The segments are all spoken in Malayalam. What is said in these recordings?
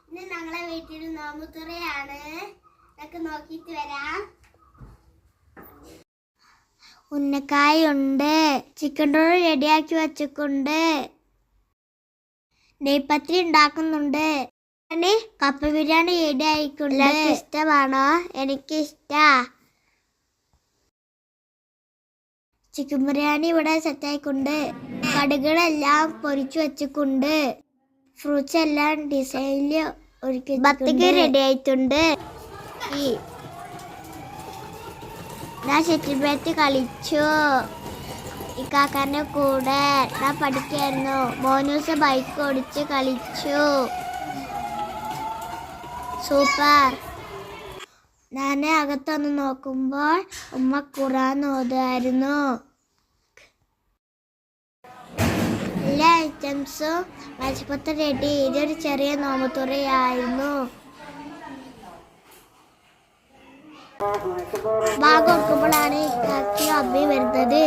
ഇന്ന് ഞങ്ങളെ വീട്ടിൽ നോമ്പുതുറയാണ്. ഇതൊക്കെ നോക്കിയിട്ട് വരാം. ഉന്നക്കായുണ്ട്, ചിക്കൻ റോൾ റെഡിയാക്കി വെച്ചിട്ടുണ്ട്, നെയ്പത്തിരി ഉണ്ടാക്കുന്നുണ്ട്, കപ്പ ബിരിയാണി റെഡി ആയിട്ടുണ്ട്. ഇഷ്ടമാണോ? എനിക്കിഷ്ടാ. ചിക്കൻ ബിരിയാണി ഇവിടെ സെറ്റായിക്കൊണ്ട്, കടുകളെല്ലാം പൊരിച്ചു വെച്ചിട്ടുണ്ട്, ഫ്രൂട്ട്സ് എല്ലാം ഡിസൈനില് ഒരുക്കി, ബത്തക്ക റെഡി ആയിട്ടുണ്ട്. ഞാൻ ഷട്ടിൽ ബാറ്റ് കളിച്ചു ഇക്കാക്കാന്റെ കൂടെ. ഞാൻ പഠിക്കായിരുന്നു. മോനൂസ് ബൈക്ക് ഓടിച്ച് കളിച്ചു. സൂപ്പർ. ഞാൻ അകത്തൊന്ന് നോക്കുമ്പോൾ ഉമ്മ ഖുർആൻ ഓതുമായിരുന്നു. എല്ലാ ഐറ്റംസും മേശപ്പുറത്ത് റെഡി. ഇതൊരു ചെറിയ നോമ്പുതുറയായിരുന്നു. ബാഗ് കൊടുക്കുമ്പോഴാണ് ഇക്കാക്കി അമ്മി വരുന്നത്.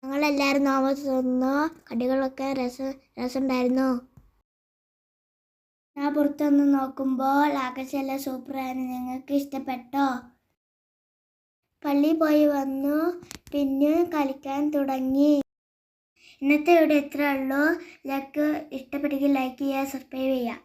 ഞങ്ങളെല്ലാവരും നോമ്പ് തിന്നു. കടികളൊക്കെ രസമുണ്ടായിരുന്നു. ഞാൻ പുറത്തൊന്ന് നോക്കുമ്പോൾ ആകാശമെല്ലാം സൂപ്പറായിരുന്നു. നിങ്ങൾക്ക് ഇഷ്ടപ്പെട്ടോ? പള്ളിയിൽ പോയി വന്നു. പിന്നെ കളിക്കാൻ തുടങ്ങി. ഇന്നത്തെ വീഡിയോ ഇത്രേ ഉള്ളൂ. ഇഷ്ടപ്പെട്ടെങ്കിൽ ലൈക്ക് ചെയ്യുക, സബ്സ്ക്രൈബ് ചെയ്യുക.